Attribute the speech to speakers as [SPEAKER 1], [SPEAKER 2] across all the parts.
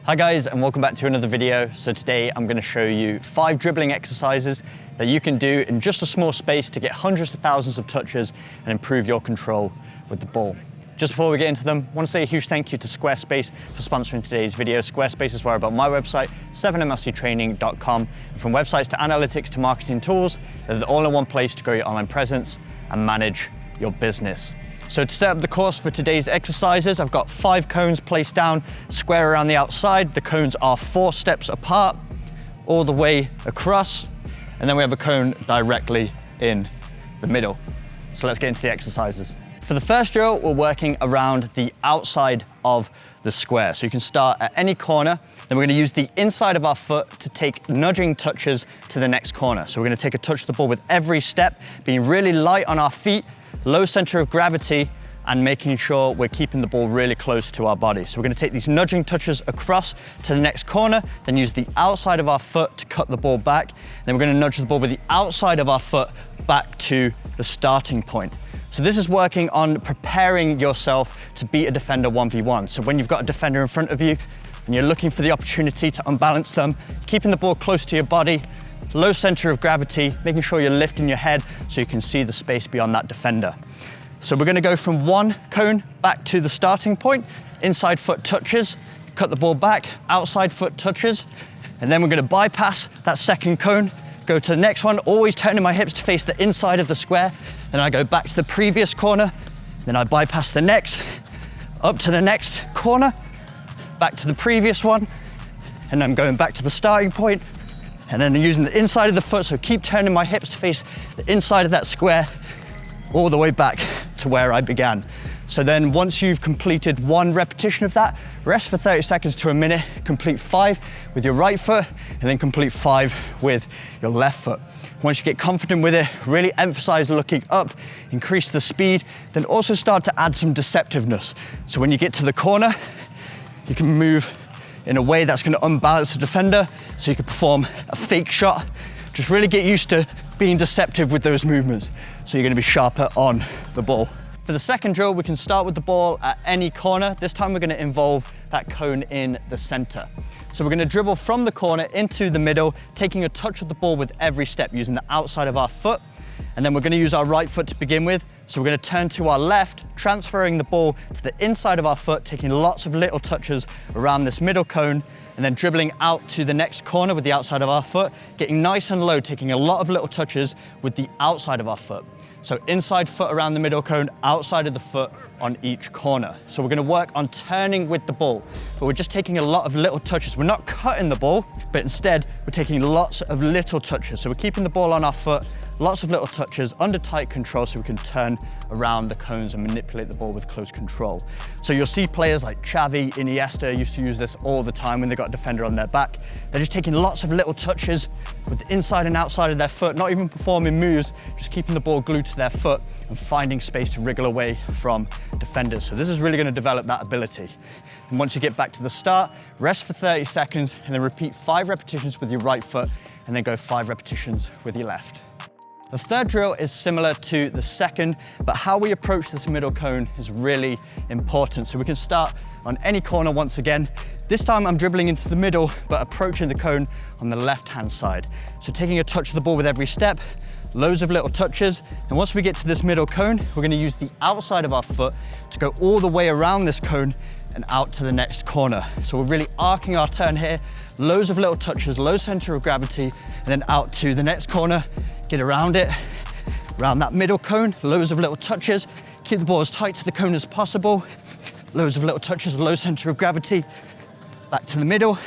[SPEAKER 1] Hi guys, and welcome back to another video. So today I'm going to show you 5 dribbling exercises that you can do in just a small space to get hundreds of thousands of touches and improve your control with the ball. Just before we get into them, I want to say a huge thank you to Squarespace for sponsoring today's video. Squarespace is where I built my website, 7mlctraining.com. And from websites to analytics to marketing tools, they're the all-in-one place to grow your online presence and manage your business. So to set up the course for today's exercises, I've got 5 cones placed down square around the outside. The cones are 4 steps apart, all the way across. And then we have a cone directly in the middle. So let's get into the exercises. For the first drill, we're working around the outside of the square. So you can start at any corner, then we're gonna use the inside of our foot to take nudging touches to the next corner. So we're gonna take a touch of the ball with every step, being really light on our feet, low center of gravity, and making sure we're keeping the ball really close to our body. So we're gonna take these nudging touches across to the next corner, then use the outside of our foot to cut the ball back. Then we're gonna nudge the ball with the outside of our foot back to the starting point. So this is working on preparing yourself to beat a defender 1v1. So when you've got a defender in front of you and you're looking for the opportunity to unbalance them, keeping the ball close to your body, low center of gravity, making sure you're lifting your head so you can see the space beyond that defender. So we're gonna go from one cone back to the starting point, inside foot touches, cut the ball back, outside foot touches, and then we're gonna bypass that second cone, go to the next one, always turning my hips to face the inside of the square. Then I go back to the previous corner, then I bypass the next, up to the next corner, back to the previous one, and I'm going back to the starting point, and then using the inside of the foot, so keep turning my hips to face the inside of that square, all the way back to where I began. So then once you've completed 1 repetition of that, rest for 30 seconds to a minute, complete 5 with your right foot, and then complete 5 with your left foot. Once you get confident with it, really emphasize looking up, increase the speed, then also start to add some deceptiveness. So when you get to the corner, you can move in a way that's gonna unbalance the defender, so you can perform a fake shot. Just really get used to being deceptive with those movements, so you're gonna be sharper on the ball. For the second drill, we can start with the ball at any corner. This time we're gonna involve that cone in the center. So we're gonna dribble from the corner into the middle, taking a touch of the ball with every step, using the outside of our foot. And then we're gonna use our right foot to begin with. So we're gonna turn to our left, transferring the ball to the inside of our foot, taking lots of little touches around this middle cone, and then dribbling out to the next corner with the outside of our foot, getting nice and low, taking a lot of little touches with the outside of our foot. So inside foot around the middle cone, outside of the foot on each corner. So we're gonna work on turning with the ball, but we're just taking a lot of little touches. We're not cutting the ball, but instead we're taking lots of little touches. So we're keeping the ball on our foot, lots of little touches under tight control so we can turn around the cones and manipulate the ball with close control. So you'll see players like Xavi, Iniesta used to use this all the time when they got a defender on their back. They're just taking lots of little touches with the inside and outside of their foot, not even performing moves, just keeping the ball glued to their foot and finding space to wriggle away from defenders. So this is really gonna develop that ability. And once you get back to the start, rest for 30 seconds and then repeat 5 repetitions with your right foot and then go 5 repetitions with your left. The third drill is similar to the second, but how we approach this middle cone is really important. So we can start on any corner once again. This time I'm dribbling into the middle, but approaching the cone on the left-hand side. So taking a touch of the ball with every step, loads of little touches. And once we get to this middle cone, we're gonna use the outside of our foot to go all the way around this cone and out to the next corner. So we're really arcing our turn here, loads of little touches, low center of gravity, and then out to the next corner, get around it, around that middle cone, loads of little touches, keep the ball as tight to the cone as possible, loads of little touches, low center of gravity, back to the middle,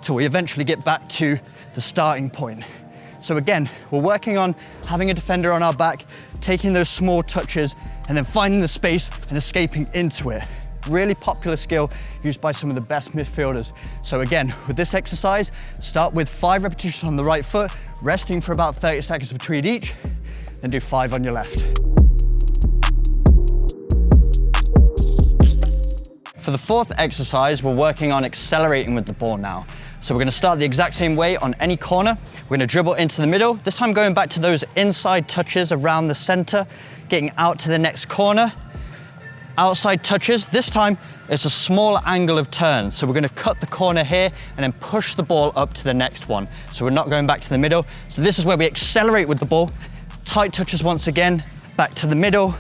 [SPEAKER 1] till we eventually get back to the starting point. So again, we're working on having a defender on our back, taking those small touches, and then finding the space and escaping into it. Really popular skill used by some of the best midfielders. So again, with this exercise, start with 5 repetitions on the right foot, resting for about 30 seconds between each, then do 5 on your left. For the fourth exercise, we're working on accelerating with the ball now. So we're gonna start the exact same way on any corner. We're gonna dribble into the middle, this time going back to those inside touches around the center, getting out to the next corner, Outside touches, this time it's a small angle of turn. So we're gonna cut the corner here and then push the ball up to the next one. So we're not going back to the middle. So this is where we accelerate with the ball. Tight touches once again, back to the middle,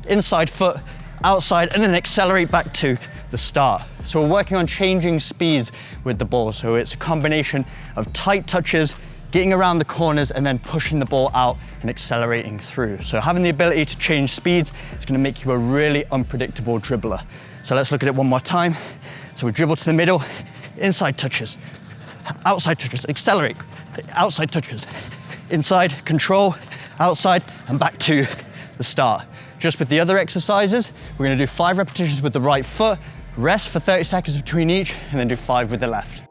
[SPEAKER 1] inside foot, outside, and then accelerate back to the start. So we're working on changing speeds with the ball. So it's a combination of tight touches, getting around the corners, and then pushing the ball out and accelerating through. So having the ability to change speeds is going to make you a really unpredictable dribbler. So let's look at it one more time. So we dribble to the middle, inside touches, outside touches, accelerate, outside touches, inside, control, outside, and back to the start. Just with the other exercises, we're going to do 5 repetitions with the right foot, rest for 30 seconds between each, and then do 5 with the left.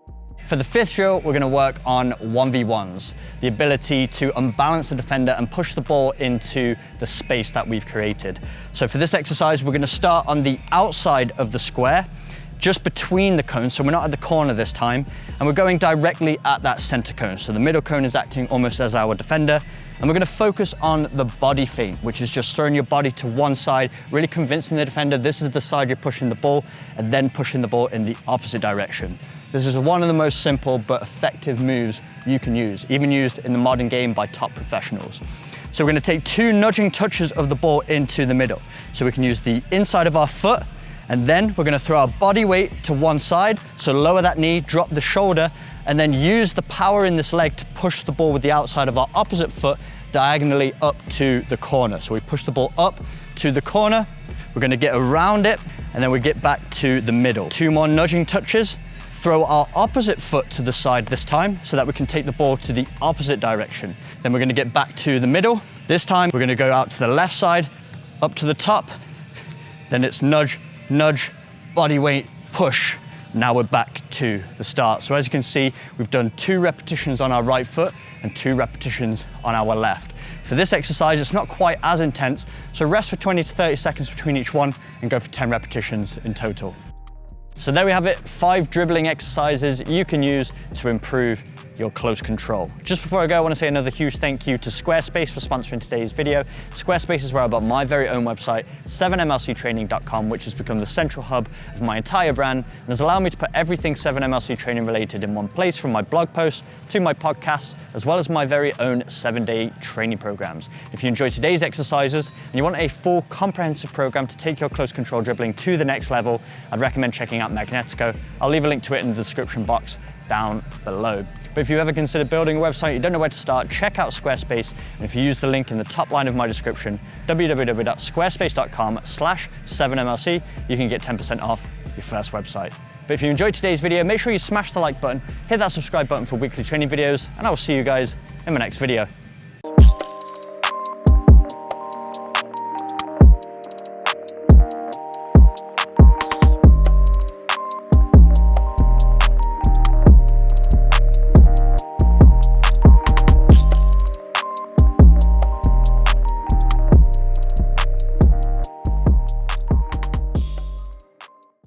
[SPEAKER 1] For the 5th drill, we're going to work on 1v1s, the ability to unbalance the defender and push the ball into the space that we've created. So for this exercise, we're going to start on the outside of the square, just between the cones, so we're not at the corner this time, and we're going directly at that center cone. So the middle cone is acting almost as our defender, and we're going to focus on the body feint, which is just throwing your body to one side, really convincing the defender this is the side you're pushing the ball, and then pushing the ball in the opposite direction. This is one of the most simple but effective moves you can use, even used in the modern game by top professionals. So we're going to take 2 nudging touches of the ball into the middle. So we can use the inside of our foot, and then we're going to throw our body weight to one side. So lower that knee, drop the shoulder, and then use the power in this leg to push the ball with the outside of our opposite foot diagonally up to the corner. So we push the ball up to the corner, we're going to get around it, and then we get back to the middle. 2 more nudging touches. Throw our opposite foot to the side this time so that we can take the ball to the opposite direction. Then we're going to get back to the middle. This time we're going to go out to the left side, up to the top. Then it's nudge, nudge, body weight, push. Now we're back to the start. So as you can see, we've done 2 repetitions on our right foot and 2 repetitions on our left. For this exercise, it's not quite as intense, so rest for 20 to 30 seconds between each one and go for 10 repetitions in total. So there we have it, 5 dribbling exercises you can use to improve your close control. Just before I go, I want to say another huge thank you to Squarespace for sponsoring today's video. Squarespace is where I built my very own website, 7mlctraining.com, which has become the central hub of my entire brand and has allowed me to put everything 7MLC training related in one place, from my blog posts to my podcasts, as well as my very own 7-day training programs. If you enjoyed today's exercises and you want a full comprehensive program to take your close control dribbling to the next level, I'd recommend checking out Magnetico. I'll leave a link to it in the description box down below. But if you ever consider building a website, you don't know where to start, check out Squarespace. And if you use the link in the top line of my description, www.squarespace.com/7mlc, you can get 10% off your first website. But if you enjoyed today's video, make sure you smash the like button, hit that subscribe button for weekly training videos, and I will see you guys in my next video.